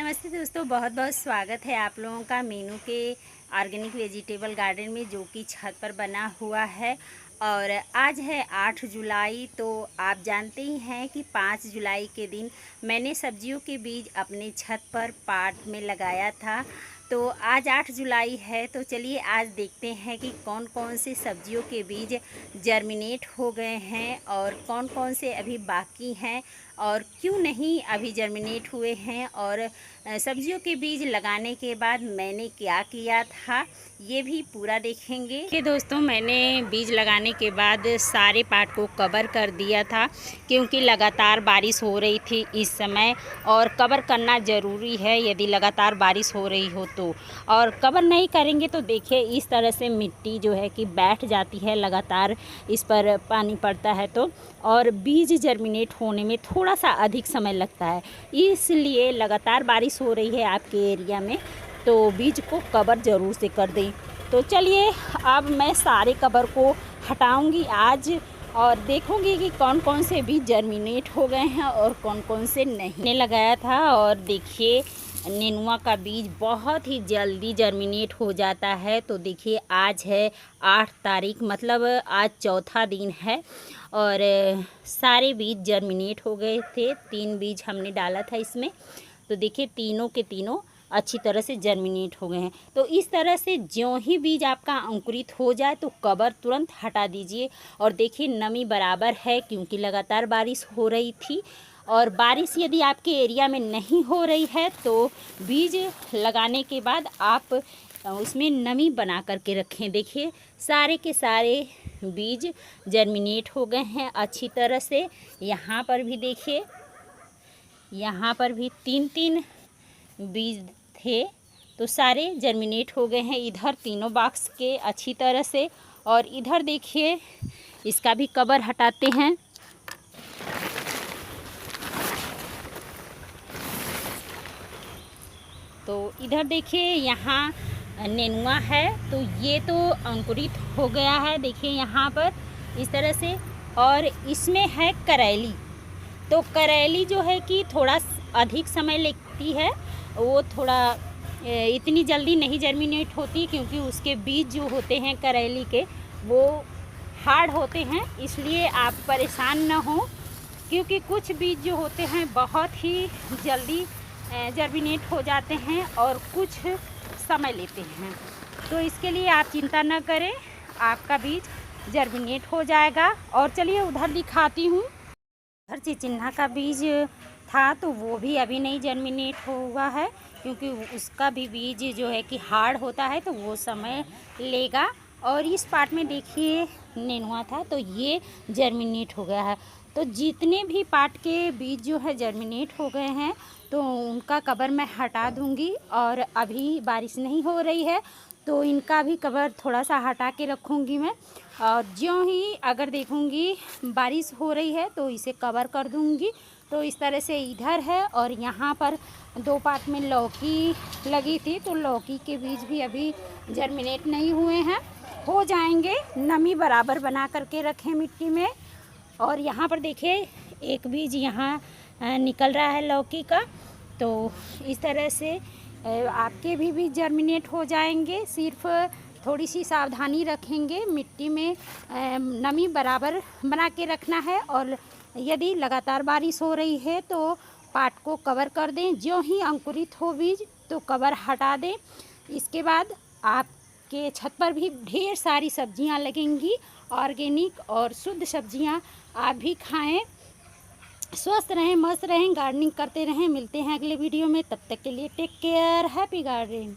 नमस्ते दोस्तों, बहुत बहुत स्वागत है आप लोगों का मीनू के ऑर्गेनिक वेजिटेबल गार्डन में, जो कि छत पर बना हुआ है। और आज है 8 जुलाई। तो आप जानते ही हैं कि 5 जुलाई के दिन मैंने सब्जियों के बीज अपने छत पर पॉट में लगाया था। तो आज 8 जुलाई है, तो चलिए आज देखते हैं कि कौन कौन से सब्जियों के बीज जर्मिनेट हो गए हैं और कौन कौन से अभी बाकी हैं और क्यों नहीं अभी जर्मिनेट हुए हैं। और सब्जियों के बीज लगाने के बाद मैंने क्या किया था ये भी पूरा देखेंगे। कि दोस्तों, मैंने बीज लगाने के बाद सारे पार्ट को कवर कर दिया था, क्योंकि लगातार बारिश हो रही थी इस समय, और कवर करना ज़रूरी है यदि लगातार बारिश हो रही हो तो। और कवर नहीं करेंगे तो देखिए इस तरह से मिट्टी जो है कि बैठ जाती है, लगातार इस पर पानी पड़ता है तो, और बीज जर्मिनेट होने में थोड़ा सा अधिक समय लगता है। इसलिए लगातार बारिश हो रही है आपके एरिया में तो बीज को कवर ज़रूर से कर दें। तो चलिए अब मैं सारे कवर को हटाऊंगी आज और देखूंगी कि कौन कौन से बीज जर्मिनेट हो गए हैं और कौन कौन से नहीं लगाया था। और देखिए नेनुआ का बीज बहुत ही जल्दी जर्मिनेट हो जाता है। तो देखिए आज है 8 तारीख, मतलब आज चौथा दिन है और सारे बीज जर्मिनेट हो गए थे। 3 बीज हमने डाला था इसमें, तो देखिए तीनों के तीनों अच्छी तरह से जर्मिनेट हो गए हैं। तो इस तरह से ज्यों ही बीज आपका अंकुरित हो जाए तो कवर तुरंत हटा दीजिए। और देखिए नमी बराबर है, क्योंकि लगातार बारिश हो रही थी। और बारिश यदि आपके एरिया में नहीं हो रही है तो बीज लगाने के बाद आप उसमें नमी बना करके रखें। देखिए सारे के सारे बीज जर्मिनेट हो गए हैं अच्छी तरह से। यहाँ पर भी देखिए, यहाँ पर भी 3-3 बीज थे तो सारे जर्मिनेट हो गए हैं इधर तीनों बॉक्स के अच्छी तरह से। और इधर देखिए इसका भी कवर हटाते हैं। तो इधर देखिए यहाँ नेनुआ है, तो ये तो अंकुरित हो गया है, देखिए यहाँ पर इस तरह से। और इसमें है करेली, तो करेली जो है कि थोड़ा अधिक समय लगती है, वो थोड़ा इतनी जल्दी नहीं जर्मिनेट होती, क्योंकि उसके बीज जो होते हैं करेली के वो हार्ड होते हैं। इसलिए आप परेशान ना हो, क्योंकि कुछ बीज जो होते हैं बहुत ही जल्दी जर्मिनेट हो जाते हैं और कुछ समय लेते हैं। तो इसके लिए आप चिंता न करें, आपका बीज जर्मिनेट हो जाएगा। और चलिए उधर दिखाती हूँ। उधर चिचिन्ना का बीज था तो वो भी अभी नहीं जर्मिनेट हुआ है, क्योंकि उसका भी बीज जो है कि हार्ड होता है तो वो समय लेगा। और इस पार्ट में देखिए नेनुआ था तो ये जर्मिनेट हो गया है। तो जितने भी पार्ट के बीज जो है जर्मिनेट हो गए हैं तो उनका कवर मैं हटा दूंगी। और अभी बारिश नहीं हो रही है तो इनका भी कवर थोड़ा सा हटा के रखूँगी मैं। और ज्यों ही अगर देखूँगी बारिश हो रही है तो इसे कवर कर दूँगी। तो इस तरह से इधर है। और यहाँ पर 2 पार्ट में लौकी लगी थी तो लौकी के बीज भी अभी जर्मिनेट नहीं हुए हैं, हो जाएंगे। नमी बराबर बना करके रखें मिट्टी में। और यहाँ पर देखिए एक बीज यहाँ निकल रहा है लौकी का, तो इस तरह से आपके भी बीज जर्मिनेट हो जाएंगे। सिर्फ थोड़ी सी सावधानी रखेंगे, मिट्टी में नमी बराबर बना के रखना है। और यदि लगातार बारिश हो रही है तो पाट को कवर कर दें। ज्यों ही अंकुरित हो बीज तो कवर हटा दें। इसके बाद आपके छत पर भी ढेर सारी सब्जियां लगेंगी, ऑर्गेनिक और शुद्ध सब्जियां आप भी खाएं। स्वस्थ रहें, मस्त रहें, गार्डनिंग करते रहें। मिलते हैं अगले वीडियो में, तब तक के लिए टेक केयर, हैप्पी गार्डनिंग।